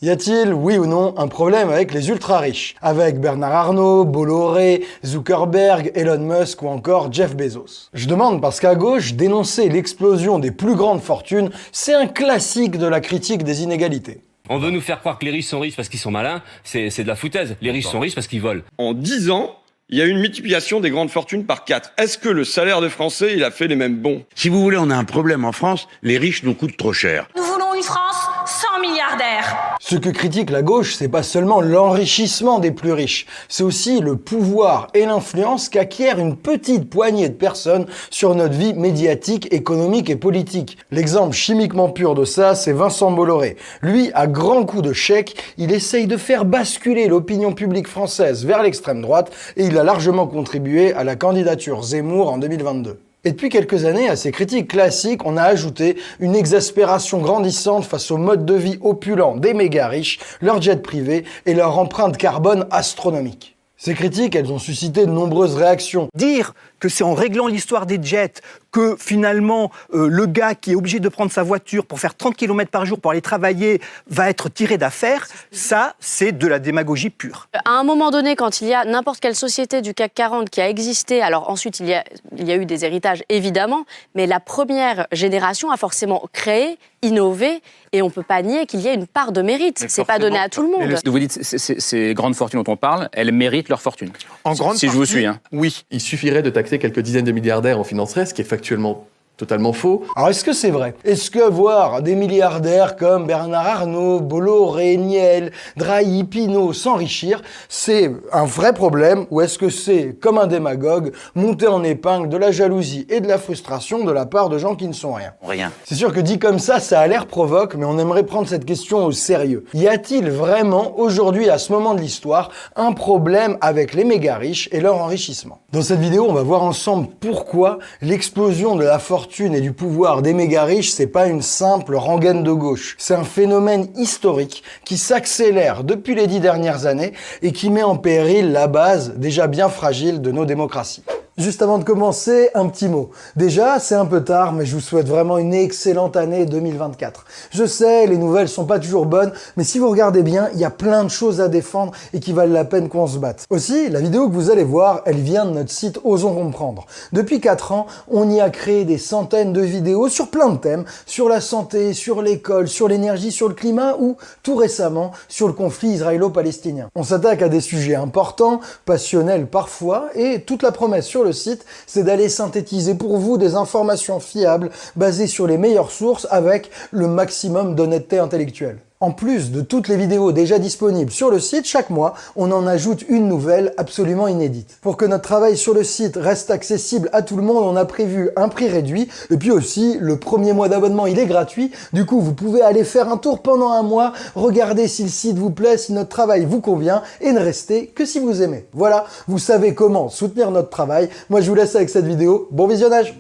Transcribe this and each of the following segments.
Y a-t-il, oui ou non, un problème avec les ultra-riches? Avec Bernard Arnault, Bolloré, Zuckerberg, Elon Musk ou encore Jeff Bezos? Je demande parce qu'à gauche, dénoncer l'explosion des plus grandes fortunes, c'est un classique de la critique des inégalités. On veut nous faire croire que les riches sont riches parce qu'ils sont malins, c'est de la foutaise. Les riches sont riches parce qu'ils volent. En 10 ans, il y a eu une multiplication des grandes fortunes par 4. Est-ce que le salaire des Français, il a fait les mêmes bons? Si vous voulez, on a un problème en France, les riches nous coûtent trop cher. Nous voulons une France sans milliardaires. Ce que critique la gauche, c'est pas seulement l'enrichissement des plus riches, c'est aussi le pouvoir et l'influence qu'acquiert une petite poignée de personnes sur notre vie médiatique, économique et politique. L'exemple chimiquement pur de ça, c'est Vincent Bolloré. Lui, à grands coups de chèque, il essaye de faire basculer l'opinion publique française vers l'extrême droite et il a largement contribué à la candidature Zemmour en 2022. Et depuis quelques années, à ces critiques classiques, on a ajouté une exaspération grandissante face au mode de vie opulent des méga riches, leurs jets privés et leur empreinte carbone astronomique. Ces critiques, elles ont suscité de nombreuses réactions. Dire que c'est en réglant l'histoire des jets que finalement le gars qui est obligé de prendre sa voiture pour faire 30 km par jour pour aller travailler va être tiré d'affaire, ça c'est de la démagogie pure. À un moment donné, quand il y a n'importe quelle société du CAC 40 qui a existé, alors ensuite il y a eu des héritages évidemment, mais la première génération a forcément créé, innové, et on ne peut pas nier qu'il y ait une part de mérite. C'est pas donné à tout le monde. Vous dites, ces grandes fortunes dont on parle, elles méritent leur fortune. En grande si je vous suis. Hein. Oui. Il suffirait de taxer quelques dizaines de milliardaires, on financerait, ce qui est factuellement totalement faux. Alors est-ce que c'est vrai? Est-ce que voir des milliardaires comme Bernard Arnault, Bolloré, Niel, Drahi, Pinault s'enrichir, c'est un vrai problème ou est-ce que c'est, comme un démagogue, monter en épingle de la jalousie et de la frustration de la part de gens qui ne sont rien? Rien. C'est sûr que dit comme ça a l'air provoque, mais on aimerait prendre cette question au sérieux. Y a-t-il vraiment, aujourd'hui, à ce moment de l'histoire, un problème avec les méga riches et leur enrichissement? Dans cette vidéo, on va voir ensemble pourquoi l'explosion de la fortune et du pouvoir des méga riches, c'est pas une simple rengaine de gauche. C'est un phénomène historique qui s'accélère depuis les 10 dernières années et qui met en péril la base déjà bien fragile de nos démocraties. Juste avant de commencer, un petit mot. Déjà, c'est un peu tard, mais je vous souhaite vraiment une excellente année 2024. Je sais, les nouvelles sont pas toujours bonnes, mais si vous regardez bien, il y a plein de choses à défendre et qui valent la peine qu'on se batte. Aussi, la vidéo que vous allez voir, elle vient de notre site Osons Comprendre. Depuis 4 ans, on y a créé des centaines de vidéos sur plein de thèmes, sur la santé, sur l'école, sur l'énergie, sur le climat ou, tout récemment, sur le conflit israélo-palestinien. On s'attaque à des sujets importants, passionnels parfois, et toute la promesse sur le site, c'est d'aller synthétiser pour vous des informations fiables basées sur les meilleures sources avec le maximum d'honnêteté intellectuelle. En plus de toutes les vidéos déjà disponibles sur le site, chaque mois, on en ajoute une nouvelle absolument inédite. Pour que notre travail sur le site reste accessible à tout le monde, on a prévu un prix réduit et puis aussi le premier mois d'abonnement, il est gratuit. Du coup, vous pouvez aller faire un tour pendant un mois, regarder si le site vous plaît, si notre travail vous convient et ne rester que si vous aimez. Voilà, vous savez comment soutenir notre travail. Moi, je vous laisse avec cette vidéo. Bon visionnage!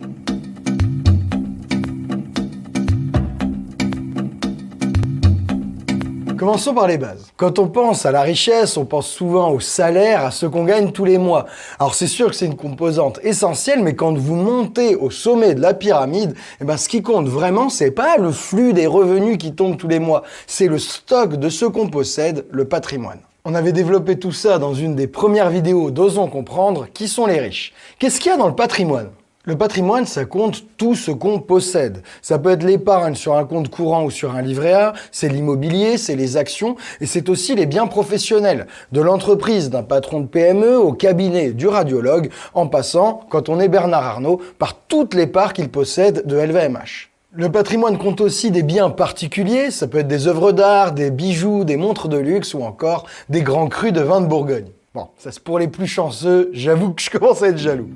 Commençons par les bases. Quand on pense à la richesse, on pense souvent au salaire, à ce qu'on gagne tous les mois. Alors c'est sûr que c'est une composante essentielle, mais quand vous montez au sommet de la pyramide, ce qui compte vraiment, c'est pas le flux des revenus qui tombent tous les mois, c'est le stock de ce qu'on possède, le patrimoine. On avait développé tout ça dans une des premières vidéos d'Osons Comprendre, qui sont les riches. Qu'est-ce qu'il y a dans le patrimoine ? Le patrimoine, ça compte tout ce qu'on possède. Ça peut être l'épargne sur un compte courant ou sur un livret A, c'est l'immobilier, c'est les actions, et c'est aussi les biens professionnels, de l'entreprise d'un patron de PME au cabinet du radiologue, en passant, quand on est Bernard Arnault, par toutes les parts qu'il possède de LVMH. Le patrimoine compte aussi des biens particuliers, ça peut être des œuvres d'art, des bijoux, des montres de luxe ou encore des grands crus de vin de Bourgogne. Bon, ça c'est pour les plus chanceux, j'avoue que je commence à être jaloux.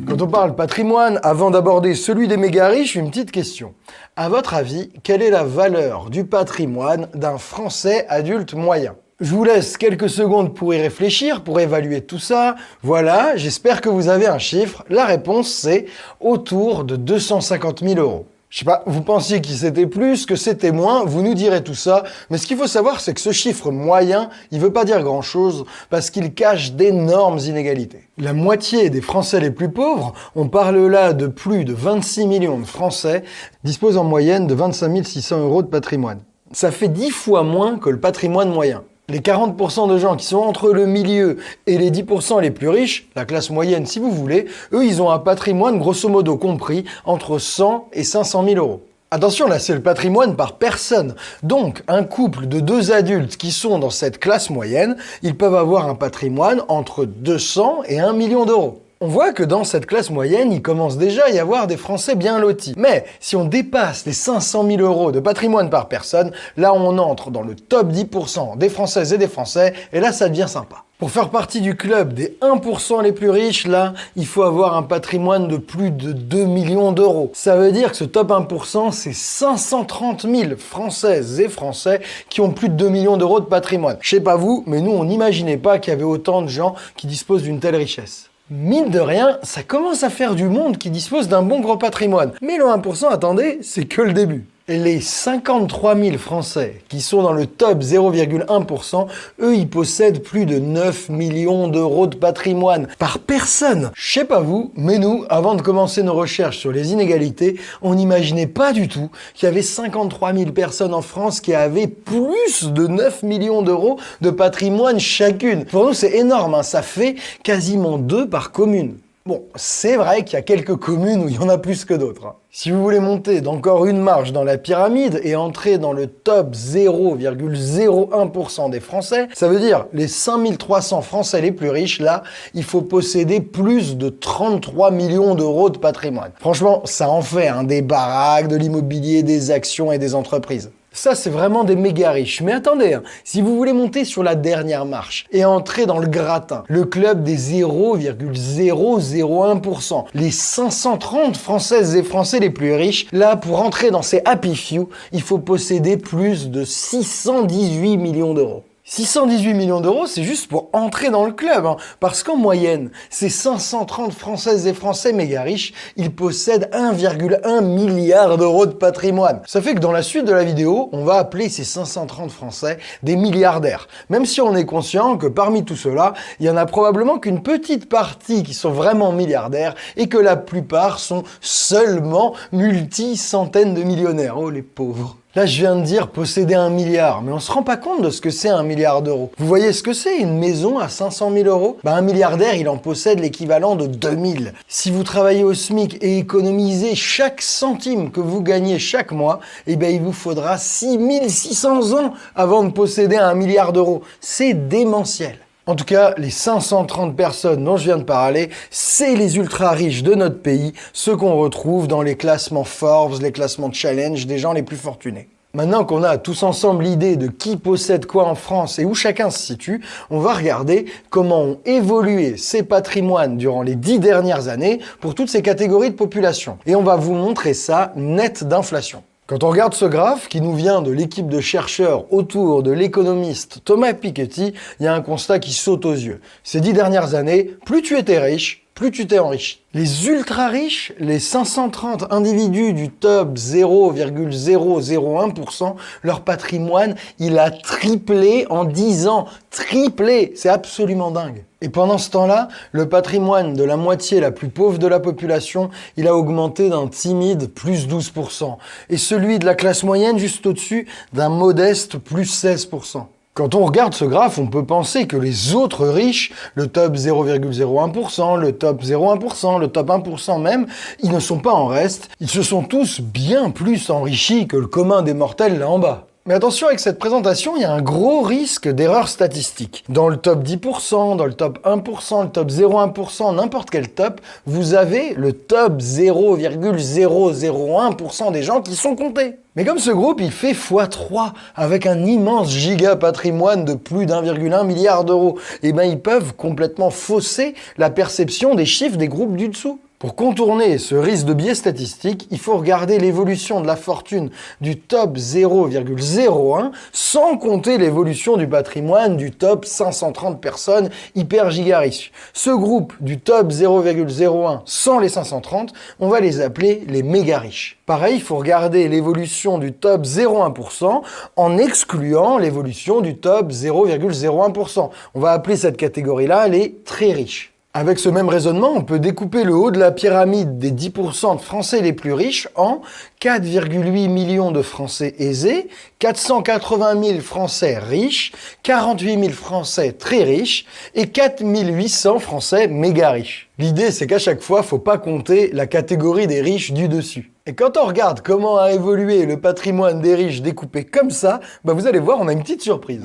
Quand on parle patrimoine, avant d'aborder celui des méga riches, une petite question. À votre avis, quelle est la valeur du patrimoine d'un Français adulte moyen ? Je vous laisse quelques secondes pour y réfléchir, pour évaluer tout ça. Voilà, j'espère que vous avez un chiffre. La réponse, c'est autour de 250 000 €. Je sais pas, vous pensiez que c'était plus, que c'était moins, vous nous direz tout ça, mais ce qu'il faut savoir, c'est que ce chiffre moyen, il veut pas dire grand-chose, parce qu'il cache d'énormes inégalités. La moitié des Français les plus pauvres, on parle là de plus de 26 millions de Français, disposent en moyenne de 25 600 € de patrimoine. Ça fait 10 fois moins que le patrimoine moyen. Les 40% de gens qui sont entre le milieu et les 10% les plus riches, la classe moyenne si vous voulez, eux ils ont un patrimoine grosso modo compris entre 100 et 500 000 €. Attention, là c'est le patrimoine par personne. Donc un couple de 2 adultes qui sont dans cette classe moyenne, ils peuvent avoir un patrimoine entre 200 et 1 million d'euros. On voit que dans cette classe moyenne, il commence déjà à y avoir des Français bien lotis. Mais si on dépasse les 500 000 € de patrimoine par personne, là on entre dans le top 10% des Françaises et des Français, et là ça devient sympa. Pour faire partie du club des 1% les plus riches, là, il faut avoir un patrimoine de plus de 2 millions d'euros. Ça veut dire que ce top 1%, c'est 530 000 Françaises et Français qui ont plus de 2 millions d'euros de patrimoine. Je sais pas vous, mais nous on n'imaginait pas qu'il y avait autant de gens qui disposent d'une telle richesse. Mine de rien, ça commence à faire du monde qui dispose d'un bon gros patrimoine. Mais le 1%, attendez, c'est que le début. Et les 53 000 Français qui sont dans le top 0,1%, eux, ils possèdent plus de 9 millions d'euros de patrimoine par personne. Je sais pas vous, mais nous, avant de commencer nos recherches sur les inégalités, on n'imaginait pas du tout qu'il y avait 53 000 personnes en France qui avaient plus de 9 millions d'euros de patrimoine chacune. Pour nous, c'est énorme, hein, ça fait quasiment 2 par commune. Bon, c'est vrai qu'il y a quelques communes où il y en a plus que d'autres, hein. Si vous voulez monter d'encore une marche dans la pyramide et entrer dans le top 0,01% des Français, ça veut dire les 5300 Français les plus riches, là, il faut posséder plus de 33 millions d'euros de patrimoine. Franchement, ça en fait des baraques, de l'immobilier, des actions et des entreprises. Ça, c'est vraiment des méga riches. Mais attendez, si vous voulez monter sur la dernière marche et entrer dans le gratin, le club des 0,001%, les 530 Françaises et Français les plus riches, là, pour entrer dans ces happy few, il faut posséder plus de 618 millions d'euros. 618 millions d'euros, c'est juste pour entrer dans le club, hein, parce qu'en moyenne, ces 530 Françaises et Français méga riches, ils possèdent 1,1 milliard d'euros de patrimoine. Ça fait que dans la suite de la vidéo, on va appeler ces 530 Français des milliardaires, même si on est conscient que parmi tout cela, il y en a probablement qu'une petite partie qui sont vraiment milliardaires et que la plupart sont seulement multi-centaines de millionnaires. Oh les pauvres. Là, je viens de dire posséder 1 milliard, mais on se rend pas compte de ce que c'est 1 milliard d'euros. Vous voyez ce que c'est, une maison à 500 000 €? Un milliardaire, il en possède l'équivalent de 2000. Si vous travaillez au SMIC et économisez chaque centime que vous gagnez chaque mois, eh bien, il vous faudra 6600 ans avant de posséder 1 milliard d'euros. C'est démentiel. En tout cas, les 530 personnes dont je viens de parler, c'est les ultra riches de notre pays, ceux qu'on retrouve dans les classements Forbes, les classements Challenge, des gens les plus fortunés. Maintenant qu'on a tous ensemble l'idée de qui possède quoi en France et où chacun se situe, on va regarder comment ont évolué ces patrimoines durant les 10 dernières années pour toutes ces catégories de population. Et on va vous montrer ça net d'inflation. Quand on regarde ce graphe, qui nous vient de l'équipe de chercheurs autour de l'économiste Thomas Piketty, il y a un constat qui saute aux yeux. Ces 10 dernières années, plus tu étais riche, plus tu t'es enrichi. Les ultra riches, les 530 individus du top 0,001%, leur patrimoine, il a triplé en 10 ans. Triplé! C'est absolument dingue. Et pendant ce temps-là, le patrimoine de la moitié la plus pauvre de la population, il a augmenté d'un timide plus 12%. Et celui de la classe moyenne, juste au-dessus, d'un modeste plus 16%. Quand on regarde ce graphe, on peut penser que les autres riches, le top 0,01%, le top 0,1%, le top 1% même, ils ne sont pas en reste, ils se sont tous bien plus enrichis que le commun des mortels là en bas. Mais attention, avec cette présentation, il y a un gros risque d'erreur statistique. Dans le top 10%, dans le top 1%, le top 0,1%, n'importe quel top, vous avez le top 0,001% des gens qui sont comptés. Mais comme ce groupe, il fait x3 avec un immense giga patrimoine de plus d'1,1 milliard d'euros, eh ben ils peuvent complètement fausser la perception des chiffres des groupes du dessous. Pour contourner ce risque de biais statistique, il faut regarder l'évolution de la fortune du top 0,01 sans compter l'évolution du patrimoine du top 530 personnes hyper giga riches. Ce groupe du top 0,01 sans les 530, on va les appeler les méga riches. Pareil, il faut regarder l'évolution du top 0,1% en excluant l'évolution du top 0,01%. On va appeler cette catégorie-là les très riches. Avec ce même raisonnement, on peut découper le haut de la pyramide des 10% de Français les plus riches en 4,8 millions de Français aisés, 480 000 Français riches, 48 000 Français très riches et 4 800 Français méga riches. L'idée, c'est qu'à chaque fois, faut pas compter la catégorie des riches du dessus. Et quand on regarde comment a évolué le patrimoine des riches découpé comme ça, vous allez voir, on a une petite surprise.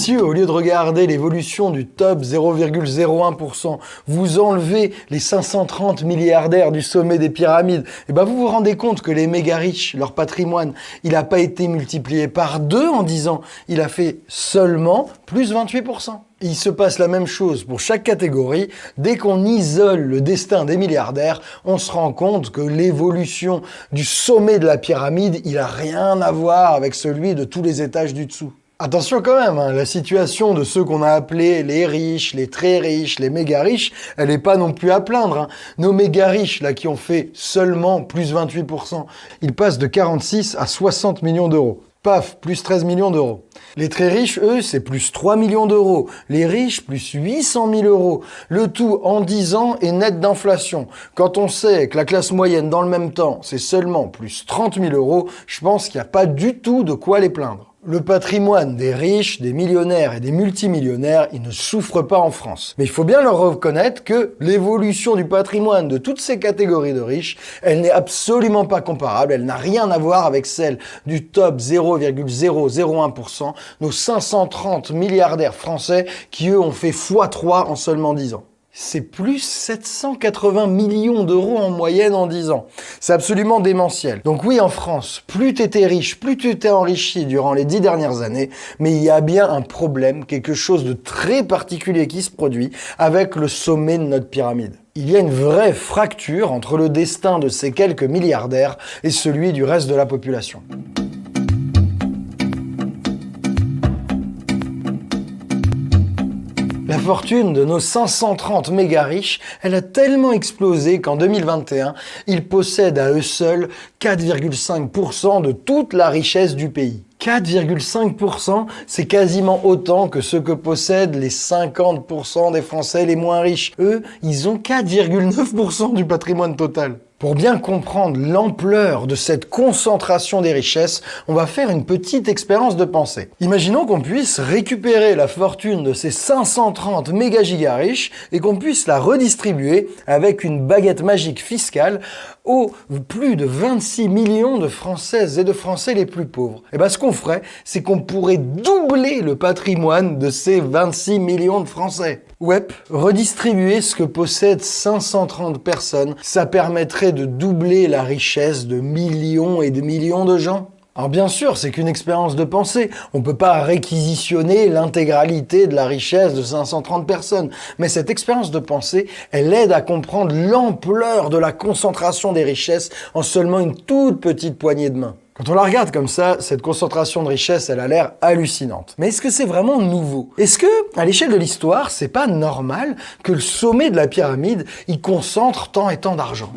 Si au lieu de regarder l'évolution du top 0,01%, vous enlevez les 530 milliardaires du sommet des pyramides, vous vous rendez compte que les méga riches, leur patrimoine, il n'a pas été multiplié par 2 en 10 ans, il a fait seulement plus 28%. Il se passe la même chose pour chaque catégorie. Dès qu'on isole le destin des milliardaires, on se rend compte que l'évolution du sommet de la pyramide, il n'a rien à voir avec celui de tous les étages du dessous. Attention quand même, la situation de ceux qu'on a appelés les riches, les très riches, les méga riches, elle n'est pas non plus à plaindre. Nos méga riches, là, qui ont fait seulement plus 28%, ils passent de 46 à 60 millions d'euros. Paf, plus 13 millions d'euros. Les très riches, eux, c'est plus 3 millions d'euros. Les riches, plus 800 000 euros. Le tout en 10 ans et net d'inflation. Quand on sait que la classe moyenne, dans le même temps, c'est seulement plus 30 000 euros, je pense qu'il n'y a pas du tout de quoi les plaindre. Le patrimoine des riches, des millionnaires et des multimillionnaires, il ne souffre pas en France. Mais il faut bien leur reconnaître que l'évolution du patrimoine de toutes ces catégories de riches, elle n'est absolument pas comparable, elle n'a rien à voir avec celle du top 0,001%, nos 530 milliardaires français qui, eux, ont fait x3 en seulement 10 ans. C'est plus 780 millions d'euros en moyenne en 10 ans. C'est absolument démentiel. Donc oui, en France, plus t'étais riche, plus tu t'es enrichi durant les 10 dernières années, mais il y a bien un problème, quelque chose de très particulier qui se produit avec le sommet de notre pyramide. Il y a une vraie fracture entre le destin de ces quelques milliardaires et celui du reste de la population. La fortune de nos 530 méga riches, elle a tellement explosé qu'en 2021, ils possèdent à eux seuls 4,5% de toute la richesse du pays. 4,5%, c'est quasiment autant que ce que possèdent les 50% des Français les moins riches. Eux, ils ont 4,9% du patrimoine total. Pour bien comprendre l'ampleur de cette concentration des richesses, on va faire une petite expérience de pensée. Imaginons qu'on puisse récupérer la fortune de ces 530 méga giga riches et qu'on puisse la redistribuer avec une baguette magique fiscale aux plus de 26 millions de Françaises et de Français les plus pauvres. Ce qu'on ferait, c'est qu'on pourrait doubler le patrimoine de ces 26 millions de Français. Redistribuer ce que possèdent 530 personnes, ça permettrait de doubler la richesse de millions et de millions de gens. Alors bien sûr, c'est qu'une expérience de pensée. On ne peut pas réquisitionner l'intégralité de la richesse de 530 personnes. Mais cette expérience de pensée, elle aide à comprendre l'ampleur de la concentration des richesses en seulement une toute petite poignée de main. Quand on la regarde comme ça, cette concentration de richesse, elle a l'air hallucinante. Mais est-ce que c'est vraiment nouveau? Est-ce que, à l'échelle de l'histoire, c'est pas normal que le sommet de la pyramide, il concentre tant et tant d'argent?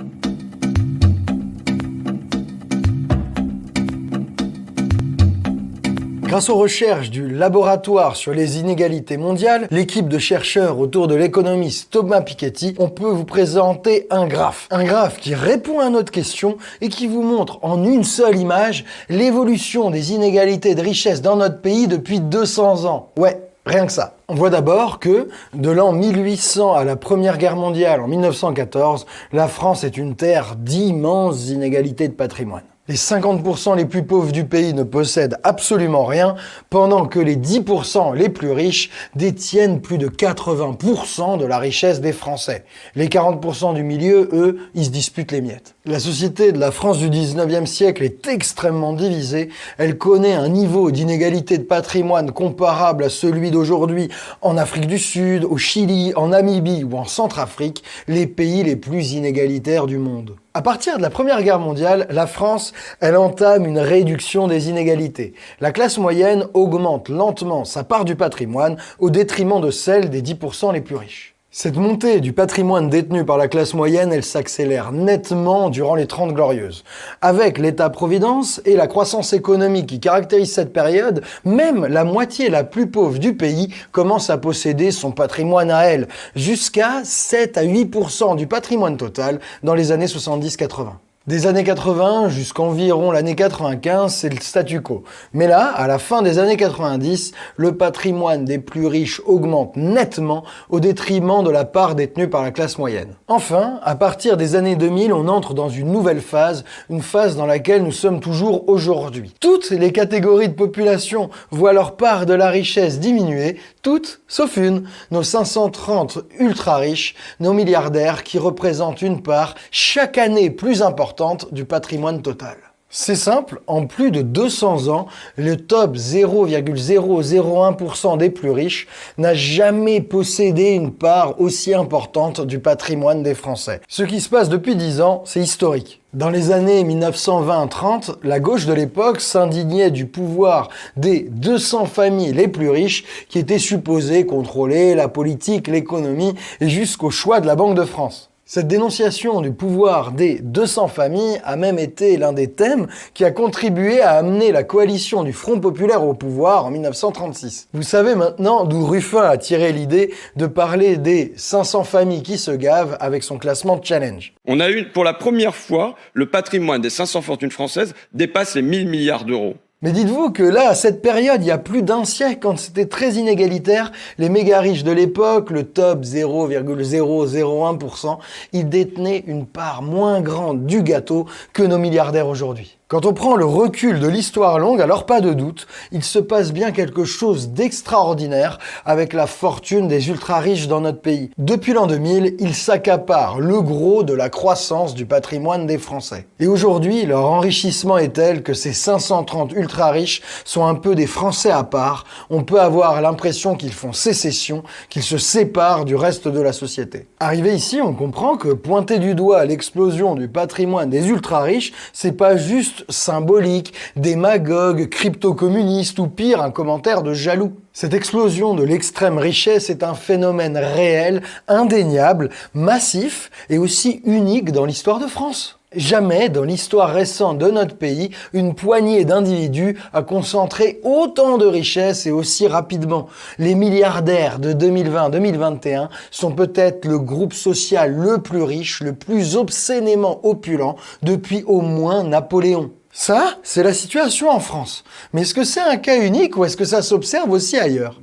Grâce aux recherches du laboratoire sur les inégalités mondiales, l'équipe de chercheurs autour de l'économiste Thomas Piketty, on peut vous présenter un graphe. Un graphe qui répond à notre question et qui vous montre en une seule image l'évolution des inégalités de richesse dans notre pays depuis 200 ans. Ouais, rien que ça. On voit d'abord que, de l'an 1800 à la Première Guerre mondiale en 1914, la France est une terre d'immenses inégalités de patrimoine. Les 50% les plus pauvres du pays ne possèdent absolument rien, pendant que les 10% les plus riches détiennent plus de 80% de la richesse des Français. Les 40% du milieu, eux, ils se disputent les miettes. La société de la France du 19e siècle est extrêmement divisée. Elle connaît un niveau d'inégalité de patrimoine comparable à celui d'aujourd'hui en Afrique du Sud, au Chili, en Namibie ou en Centrafrique, les pays les plus inégalitaires du monde. À partir de la Première Guerre mondiale, la France, elle entame une réduction des inégalités. La classe moyenne augmente lentement sa part du patrimoine au détriment de celle des 10% les plus riches. Cette montée du patrimoine détenu par la classe moyenne, elle s'accélère nettement durant les 30 Glorieuses. Avec l'État-providence et la croissance économique qui caractérise cette période, même la moitié la plus pauvre du pays commence à posséder son patrimoine à elle, jusqu'à 7 à 8% du patrimoine total dans les années 70-80. Des années 80 jusqu'environ l'année 95, c'est le statu quo. Mais là, à la fin des années 90, le patrimoine des plus riches augmente nettement au détriment de la part détenue par la classe moyenne. Enfin, à partir des années 2000, on entre dans une nouvelle phase, une phase dans laquelle nous sommes toujours aujourd'hui. Toutes les catégories de population voient leur part de la richesse diminuer, toutes sauf une, nos 530 ultra riches, nos milliardaires qui représentent une part chaque année plus importante du patrimoine total. C'est simple, en plus de 200 ans, le top 0,001% des plus riches n'a jamais possédé une part aussi importante du patrimoine des Français. Ce qui se passe depuis 10 ans, c'est historique. Dans les années 1920-30, la gauche de l'époque s'indignait du pouvoir des 200 familles les plus riches qui étaient supposées contrôler la politique, l'économie et jusqu'au choix de la Banque de France. Cette dénonciation du pouvoir des 200 familles a même été l'un des thèmes qui a contribué à amener la coalition du Front populaire au pouvoir en 1936. Vous savez maintenant d'où Ruffin a tiré l'idée de parler des 500 familles qui se gavent avec son classement Challenge. On a eu, pour la première fois, le patrimoine des 500 fortunes françaises dépasse les 1000 milliards d'euros. Mais dites-vous que là, à cette période, il y a plus d'un siècle, quand c'était très inégalitaire, les méga riches de l'époque, le top 0,001%, ils détenaient une part moins grande du gâteau que nos milliardaires aujourd'hui. Quand on prend le recul de l'histoire longue, alors pas de doute, il se passe bien quelque chose d'extraordinaire avec la fortune des ultra-riches dans notre pays. Depuis l'an 2000, ils s'accaparent le gros de la croissance du patrimoine des Français. Et aujourd'hui, leur enrichissement est tel que ces 530 ultra-riches sont un peu des Français à part. On peut avoir l'impression qu'ils font sécession, qu'ils se séparent du reste de la société. Arrivé ici, on comprend que pointer du doigt l'explosion du patrimoine des ultra-riches, c'est pas juste symbolique, démagogue, crypto-communiste ou pire, un commentaire de jaloux. Cette explosion de l'extrême richesse est un phénomène réel, indéniable, massif et aussi unique dans l'histoire de France. Jamais dans l'histoire récente de notre pays, une poignée d'individus a concentré autant de richesses et aussi rapidement. Les milliardaires de 2020-2021 sont peut-être le groupe social le plus riche, le plus obscénément opulent depuis au moins Napoléon. Ça, c'est la situation en France. Mais est-ce que c'est un cas unique ou est-ce que ça s'observe aussi ailleurs ?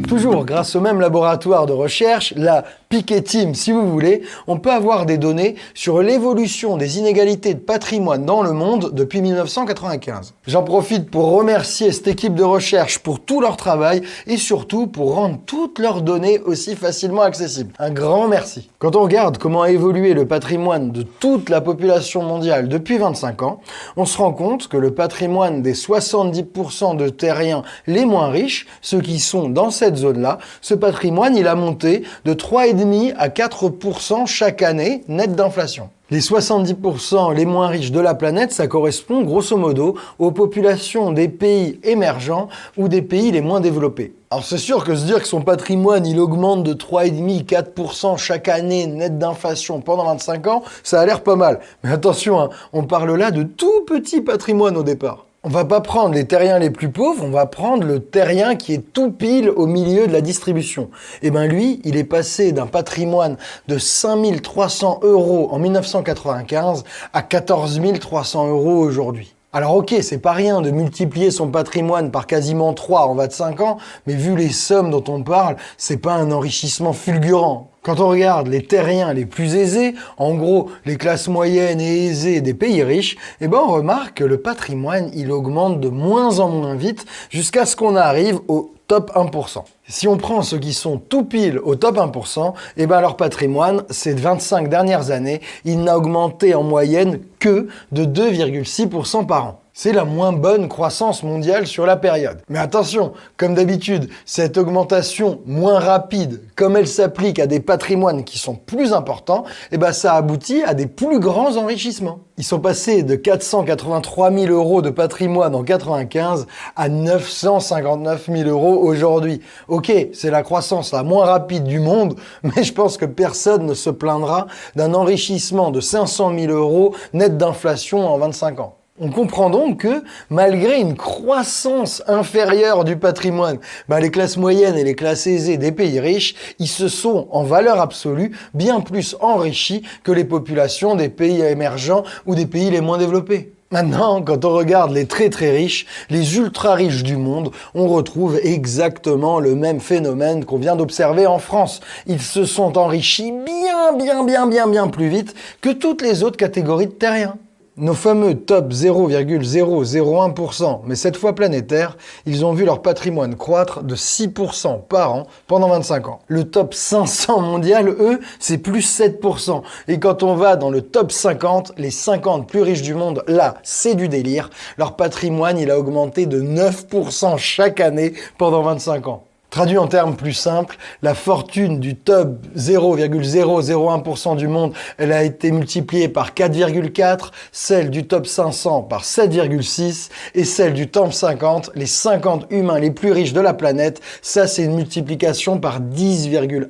Toujours grâce au même laboratoire de recherche, la Piquet Team si vous voulez, on peut avoir des données sur l'évolution des inégalités de patrimoine dans le monde depuis 1995. J'en profite pour remercier cette équipe de recherche pour tout leur travail et surtout pour rendre toutes leurs données aussi facilement accessibles. Un grand merci. Quand on regarde comment a évolué le patrimoine de toute la population mondiale depuis 25 ans, on se rend compte que le patrimoine des 70% de terriens les moins riches, ceux qui sont dans cette zone-là, ce patrimoine, il a monté de 3,5 à 4% chaque année, net d'inflation. Les 70% les moins riches de la planète, ça correspond grosso modo aux populations des pays émergents ou des pays les moins développés. Alors c'est sûr que se dire que son patrimoine il augmente de 3,5-4% chaque année net d'inflation pendant 25 ans, ça a l'air pas mal. Mais attention, hein, on parle là de tout petit patrimoine au départ. On va pas prendre les terriens les plus pauvres, on va prendre le terrien qui est tout pile au milieu de la distribution. Et ben lui, il est passé d'un patrimoine de 5 300 € en 1995 à 14 300 € aujourd'hui. Alors ok, c'est pas rien de multiplier son patrimoine par quasiment 3 en 25 ans, mais vu les sommes dont on parle, c'est pas un enrichissement fulgurant. Quand on regarde les terriens les plus aisés, en gros les classes moyennes et aisées des pays riches, eh ben on remarque que le patrimoine il augmente de moins en moins vite jusqu'à ce qu'on arrive au top 1%. Si on prend ceux qui sont tout pile au top 1%, eh ben leur patrimoine, ces 25 dernières années, il n'a augmenté en moyenne que de 2,6% par an. C'est la moins bonne croissance mondiale sur la période. Mais attention, comme d'habitude, cette augmentation moins rapide, comme elle s'applique à des patrimoines qui sont plus importants, eh ben ça aboutit à des plus grands enrichissements. Ils sont passés de 483 000 euros de patrimoine en 95 à 959 000 euros aujourd'hui. Ok, c'est la croissance la moins rapide du monde, mais je pense que personne ne se plaindra d'un enrichissement de 500 000 euros net d'inflation en 25 ans. On comprend donc que, malgré une croissance inférieure du patrimoine, les classes moyennes et les classes aisées des pays riches, ils se sont, en valeur absolue, bien plus enrichis que les populations des pays émergents ou des pays les moins développés. Maintenant, quand on regarde les très très riches, les ultra riches du monde, on retrouve exactement le même phénomène qu'on vient d'observer en France. Ils se sont enrichis bien plus vite que toutes les autres catégories de terriens. Nos fameux top 0,001%, mais cette fois planétaires, ils ont vu leur patrimoine croître de 6% par an pendant 25 ans. Le top 500 mondial, eux, c'est plus 7%. Et quand on va dans le top 50, les 50 plus riches du monde, là, c'est du délire. Leur patrimoine, il a augmenté de 9% chaque année pendant 25 ans. Traduit en termes plus simples, la fortune du top 0,001% du monde, elle a été multipliée par 4,4, celle du top 500 par 7,6 et celle du top 50, les 50 humains les plus riches de la planète, ça c'est une multiplication par 10,1.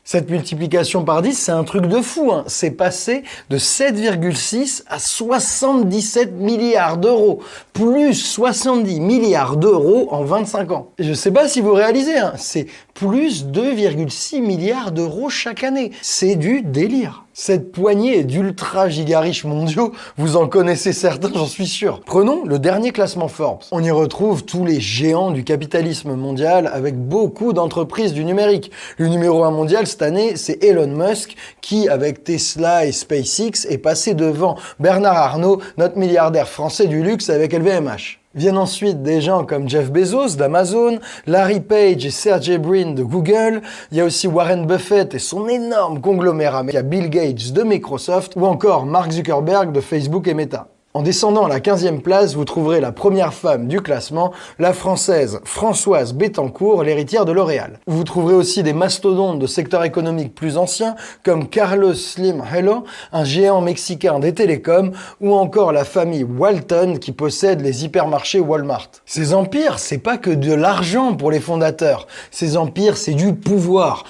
Cette multiplication par 10, c'est un truc de fou, hein. C'est passé de 7,6 à 77 milliards d'euros. Plus 70 milliards d'euros en 25 ans. Je sais pas si vous réalisez, hein. C'est plus 2,6 milliards d'euros chaque année. C'est du délire. Cette poignée d'ultra giga riches mondiaux, vous en connaissez certains, j'en suis sûr. Prenons le dernier classement Forbes. On y retrouve tous les géants du capitalisme mondial avec beaucoup d'entreprises du numérique. Le numéro 1 mondial cette année, c'est Elon Musk qui, avec Tesla et SpaceX, est passé devant Bernard Arnault, notre milliardaire français du luxe avec LVMH. Viennent ensuite des gens comme Jeff Bezos d'Amazon, Larry Page et Sergey Brin de Google, il y a aussi Warren Buffett et son énorme conglomérat, il y a Bill Gates de Microsoft ou encore Mark Zuckerberg de Facebook et Meta. En descendant à la 15e place, vous trouverez la première femme du classement, la française Françoise Bettencourt, l'héritière de L'Oréal. Vous trouverez aussi des mastodontes de secteurs économiques plus anciens, comme Carlos Slim Hello, un géant mexicain des télécoms, ou encore la famille Walton qui possède les hypermarchés Walmart. Ces empires, c'est pas que de l'argent pour les fondateurs. Ces empires, c'est du pouvoir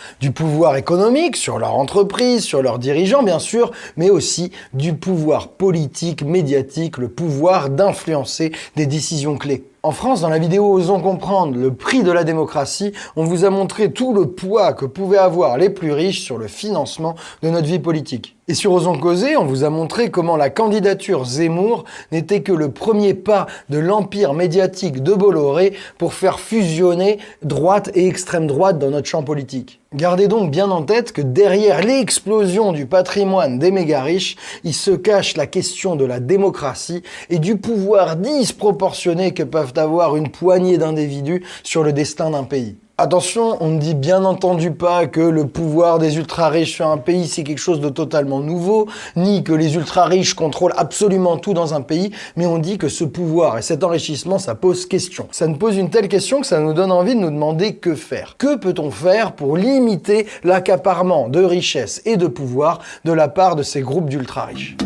économique sur leur entreprise, sur leurs dirigeants bien sûr, mais aussi du pouvoir politique, médiatique, le pouvoir d'influencer des décisions clés. En France, dans la vidéo Osons comprendre le prix de la démocratie, on vous a montré tout le poids que pouvaient avoir les plus riches sur le financement de notre vie politique. Et sur Osons causer, on vous a montré comment la candidature Zemmour n'était que le premier pas de l'empire médiatique de Bolloré pour faire fusionner droite et extrême droite dans notre champ politique. Gardez donc bien en tête que derrière l'explosion du patrimoine des méga riches, il se cache la question de la démocratie et du pouvoir disproportionné que peuvent avoir une poignée d'individus sur le destin d'un pays. Attention, on ne dit bien entendu pas que le pouvoir des ultra-riches sur un pays c'est quelque chose de totalement nouveau, ni que les ultra-riches contrôlent absolument tout dans un pays, mais on dit que ce pouvoir et cet enrichissement, ça pose question. Ça nous pose une telle question que ça nous donne envie de nous demander que faire. Que peut-on faire pour limiter l'accaparement de richesses et de pouvoir de la part de ces groupes d'ultra-riches ?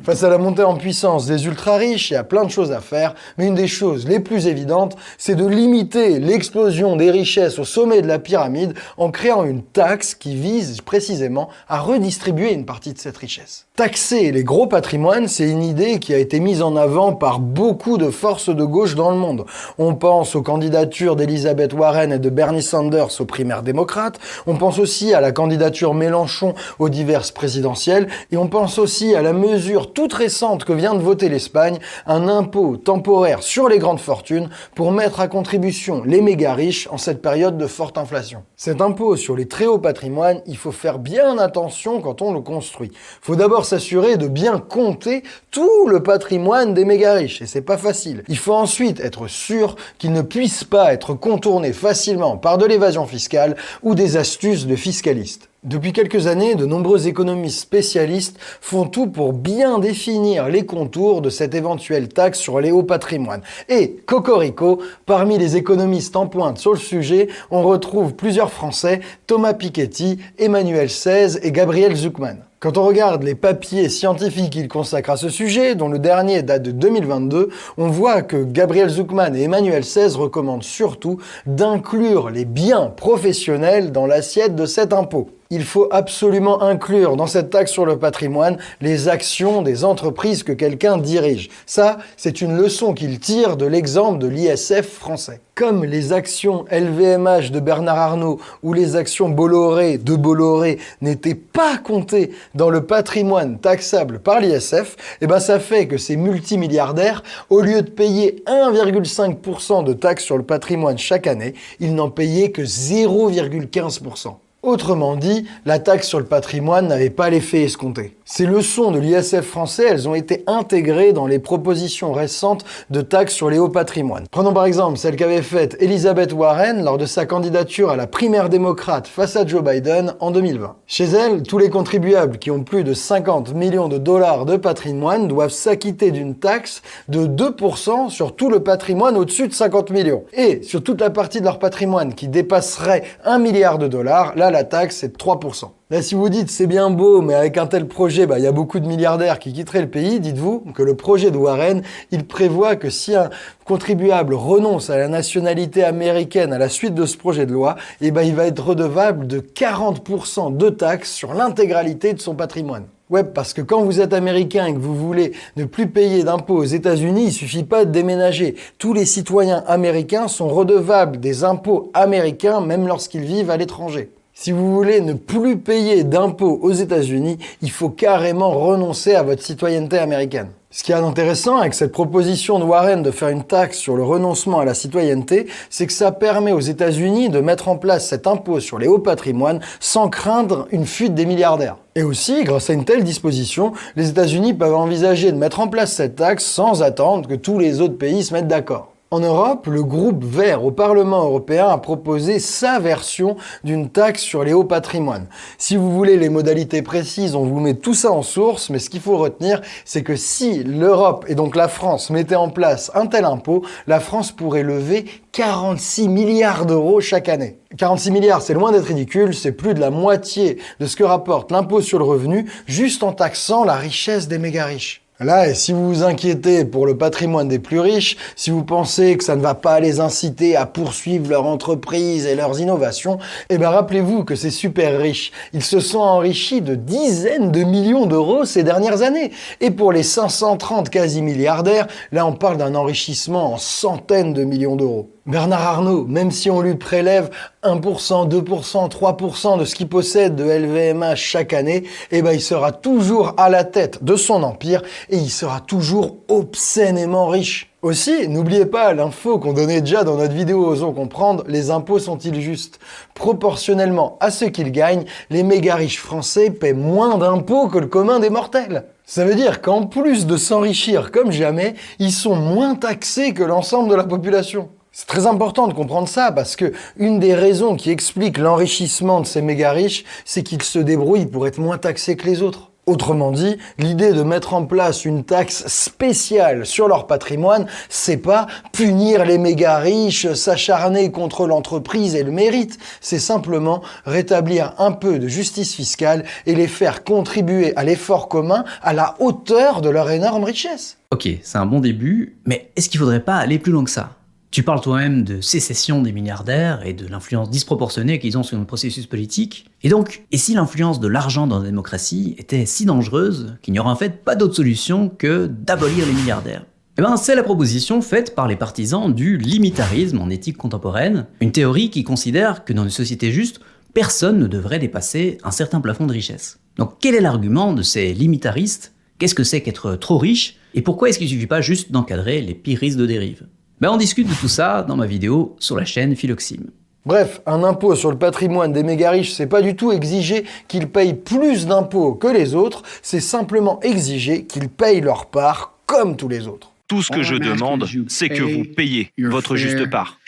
Face à la montée en puissance des ultra-riches, il y a plein de choses à faire, mais une des choses les plus évidentes, c'est de limiter l'explosion des richesses au sommet de la pyramide en créant une taxe qui vise précisément à redistribuer une partie de cette richesse. Taxer les gros patrimoines, c'est une idée qui a été mise en avant par beaucoup de forces de gauche dans le monde. On pense aux candidatures d'Elizabeth Warren et de Bernie Sanders aux primaires démocrates, on pense aussi à la candidature Mélenchon aux diverses présidentielles, et on pense aussi à la mesure toute récente que vient de voter l'Espagne, un impôt temporaire sur les grandes fortunes pour mettre à contribution les méga riches en cette période de forte inflation. Cet impôt sur les très hauts patrimoines, il faut faire bien attention quand on le construit. Il faut d'abord s'assurer de bien compter tout le patrimoine des méga riches, et c'est pas facile. Il faut ensuite être sûr qu'il ne puisse pas être contourné facilement par de l'évasion fiscale ou des astuces de fiscalistes. Depuis quelques années, de nombreux économistes spécialistes font tout pour bien définir les contours de cette éventuelle taxe sur les hauts patrimoines. Et, cocorico, parmi les économistes en pointe sur le sujet, on retrouve plusieurs Français, Thomas Piketty, Emmanuel Saez et Gabriel Zucman. Quand on regarde les papiers scientifiques qu'ils consacrent à ce sujet, dont le dernier date de 2022, on voit que Gabriel Zucman et Emmanuel Saez recommandent surtout d'inclure les biens professionnels dans l'assiette de cet impôt. Il faut absolument inclure dans cette taxe sur le patrimoine les actions des entreprises que quelqu'un dirige. Ça, c'est une leçon qu'il tire de l'exemple de l'ISF français. Comme les actions LVMH de Bernard Arnault ou les actions Bolloré de Bolloré n'étaient pas comptées dans le patrimoine taxable par l'ISF, et ben ça fait que ces multimilliardaires, au lieu de payer 1,5% de taxes sur le patrimoine chaque année, ils n'en payaient que 0,15%. Autrement dit, la taxe sur le patrimoine n'avait pas l'effet escompté. Ces leçons de l'ISF français, elles ont été intégrées dans les propositions récentes de taxes sur les hauts patrimoines. Prenons par exemple celle qu'avait faite Elizabeth Warren lors de sa candidature à la primaire démocrate face à Joe Biden en 2020. Chez elle, tous les contribuables qui ont plus de 50 millions de dollars de patrimoine doivent s'acquitter d'une taxe de 2% sur tout le patrimoine au-dessus de 50 millions. Et sur toute la partie de leur patrimoine qui dépasserait 1 milliard de dollars, là la taxe est de 3%. Là, si vous dites c'est bien beau, mais avec un tel projet, il y a beaucoup de milliardaires qui quitteraient le pays, dites-vous que le projet de Warren, il prévoit que si un contribuable renonce à la nationalité américaine à la suite de ce projet de loi, il va être redevable de 40% de taxes sur l'intégralité de son patrimoine. Ouais, parce que quand vous êtes américain et que vous voulez ne plus payer d'impôts aux États-Unis, il suffit pas de déménager. Tous les citoyens américains sont redevables des impôts américains, même lorsqu'ils vivent à l'étranger. Si vous voulez ne plus payer d'impôts aux États-Unis, il faut carrément renoncer à votre citoyenneté américaine. Ce qui est intéressant avec cette proposition de Warren de faire une taxe sur le renoncement à la citoyenneté, c'est que ça permet aux États-Unis de mettre en place cet impôt sur les hauts patrimoines sans craindre une fuite des milliardaires. Et aussi, grâce à une telle disposition, les États-Unis peuvent envisager de mettre en place cette taxe sans attendre que tous les autres pays se mettent d'accord. En Europe, le groupe Vert au Parlement européen a proposé sa version d'une taxe sur les hauts patrimoines. Si vous voulez les modalités précises, on vous met tout ça en source, mais ce qu'il faut retenir, c'est que si l'Europe et donc la France mettaient en place un tel impôt, la France pourrait lever 46 milliards d'euros chaque année. 46 milliards, c'est loin d'être ridicule, c'est plus de la moitié de ce que rapporte l'impôt sur le revenu, juste en taxant la richesse des méga riches. Là, et si vous vous inquiétez pour le patrimoine des plus riches, si vous pensez que ça ne va pas les inciter à poursuivre leur entreprise et leurs innovations, rappelez-vous que ces super riches, ils se sont enrichis de dizaines de millions d'euros ces dernières années. Et pour les 530 quasi-milliardaires, là on parle d'un enrichissement en centaines de millions d'euros. Bernard Arnault, même si on lui prélève 1%, 2%, 3% de ce qu'il possède de LVMH chaque année, il sera toujours à la tête de son empire et il sera toujours obscénément riche. Aussi, n'oubliez pas l'info qu'on donnait déjà dans notre vidéo Osons comprendre, les impôts sont-ils justes? Proportionnellement à ce qu'ils gagnent, les méga riches français paient moins d'impôts que le commun des mortels. Ça veut dire qu'en plus de s'enrichir comme jamais, ils sont moins taxés que l'ensemble de la population. C'est très important de comprendre ça parce que une des raisons qui explique l'enrichissement de ces méga riches, c'est qu'ils se débrouillent pour être moins taxés que les autres. Autrement dit, l'idée de mettre en place une taxe spéciale sur leur patrimoine, c'est pas punir les méga riches, s'acharner contre l'entreprise et le mérite, c'est simplement rétablir un peu de justice fiscale et les faire contribuer à l'effort commun à la hauteur de leur énorme richesse. Ok, c'est un bon début, mais est-ce qu'il faudrait pas aller plus loin que ça ? Tu parles toi-même de sécession des milliardaires et de l'influence disproportionnée qu'ils ont sur le processus politique. Et donc, et si l'influence de l'argent dans la démocratie était si dangereuse qu'il n'y aurait en fait pas d'autre solution que d'abolir les milliardaires? Eh ben, c'est la proposition faite par les partisans du limitarisme en éthique contemporaine, une théorie qui considère que dans une société juste, personne ne devrait dépasser un certain plafond de richesse. Donc quel est l'argument de ces limitaristes? Qu'est-ce que c'est qu'être trop riche? Et pourquoi est-ce qu'il ne suffit pas juste d'encadrer les pires risques de dérive? Ben on discute de tout ça dans ma vidéo sur la chaîne Philoxime. Bref, un impôt sur le patrimoine des méga riches, c'est pas du tout exiger qu'ils payent plus d'impôts que les autres, c'est simplement exiger qu'ils payent leur part comme tous les autres. Tout ce que je demande, c'est que vous payez votre juste part.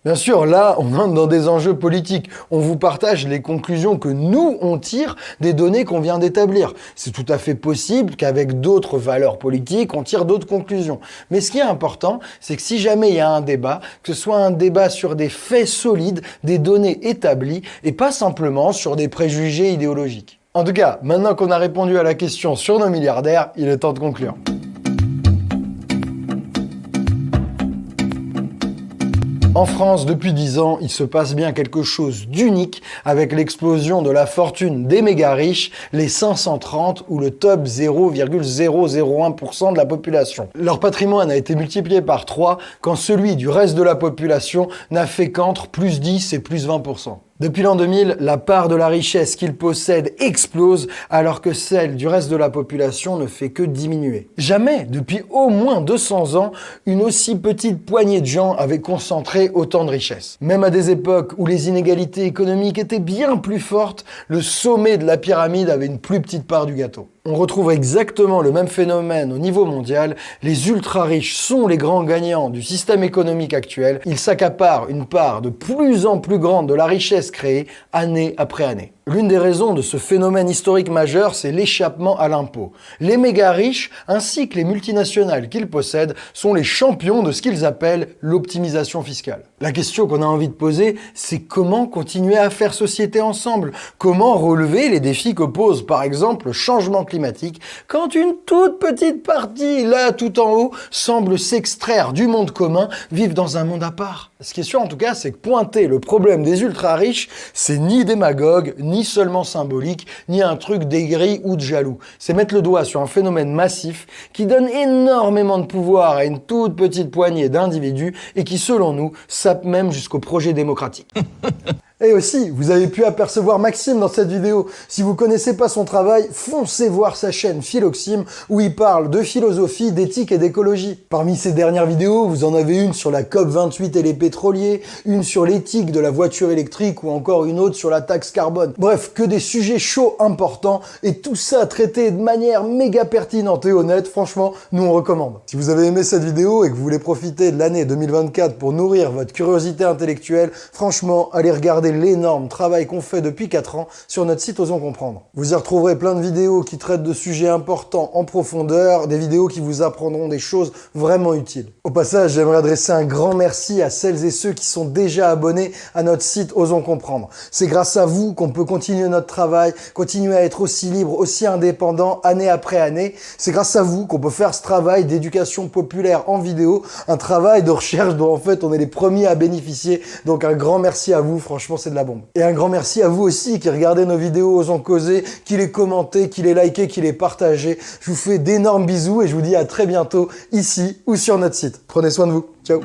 Bien sûr, là, on entre dans des enjeux politiques. On vous partage les conclusions que nous, on tire des données qu'on vient d'établir. C'est tout à fait possible qu'avec d'autres valeurs politiques, on tire d'autres conclusions. Mais ce qui est important, c'est que si jamais il y a un débat, que ce soit un débat sur des faits solides, des données établies, et pas simplement sur des préjugés idéologiques. En tout cas, maintenant qu'on a répondu à la question sur nos milliardaires, il est temps de conclure. En France, depuis 10 ans, il se passe bien quelque chose d'unique avec l'explosion de la fortune des méga riches, les 530 ou le top 0,001% de la population. Leur patrimoine a été multiplié par 3 quand celui du reste de la population n'a fait qu'entre plus 10 et plus 20%. Depuis l'an 2000, la part de la richesse qu'ils possèdent explose alors que celle du reste de la population ne fait que diminuer. Jamais, depuis au moins 200 ans, une aussi petite poignée de gens avait concentré autant de richesses. Même à des époques où les inégalités économiques étaient bien plus fortes, le sommet de la pyramide avait une plus petite part du gâteau. On retrouve exactement le même phénomène au niveau mondial. Les ultra-riches sont les grands gagnants du système économique actuel. Ils s'accaparent une part de plus en plus grande de la richesse créée année après année. L'une des raisons de ce phénomène historique majeur, c'est l'échappement à l'impôt. Les méga riches, ainsi que les multinationales qu'ils possèdent, sont les champions de ce qu'ils appellent l'optimisation fiscale. La question qu'on a envie de poser, c'est comment continuer à faire société ensemble? Comment relever les défis que pose, par exemple, le changement climatique, quand une toute petite partie, là, tout en haut, semble s'extraire du monde commun, vivre dans un monde à part? Ce qui est sûr, en tout cas, c'est que pointer le problème des ultra-riches, c'est ni démagogue, ni seulement symbolique, ni un truc d'aigri ou de jaloux. C'est mettre le doigt sur un phénomène massif qui donne énormément de pouvoir à une toute petite poignée d'individus et qui, selon nous, sape même jusqu'au projet démocratique. Et aussi, vous avez pu apercevoir Maxime dans cette vidéo. Si vous connaissez pas son travail, foncez voir sa chaîne Philoxime où il parle de philosophie, d'éthique et d'écologie. Parmi ses dernières vidéos, vous en avez une sur la COP28 et les pétroliers, une sur l'éthique de la voiture électrique ou encore une autre sur la taxe carbone. Bref, que des sujets chauds importants et tout ça traité de manière méga pertinente et honnête. Franchement, nous on recommande. Si vous avez aimé cette vidéo et que vous voulez profiter de l'année 2024 pour nourrir votre curiosité intellectuelle, franchement, allez regarder l'énorme travail qu'on fait depuis 4 ans sur notre site Osons Comprendre. Vous y retrouverez plein de vidéos qui traitent de sujets importants en profondeur, des vidéos qui vous apprendront des choses vraiment utiles. Au passage, j'aimerais adresser un grand merci à celles et ceux qui sont déjà abonnés à notre site Osons Comprendre. C'est grâce à vous qu'on peut continuer notre travail, continuer à être aussi libre, aussi indépendant, année après année. C'est grâce à vous qu'on peut faire ce travail d'éducation populaire en vidéo, un travail de recherche dont en fait on est les premiers à bénéficier. Donc un grand merci à vous, franchement c'est de la bombe. Et un grand merci à vous aussi qui regardez nos vidéos Osons Causer, qui les commentez, qui les likez, qui les partagez. Je vous fais d'énormes bisous et je vous dis à très bientôt ici ou sur notre site. Prenez soin de vous. Ciao.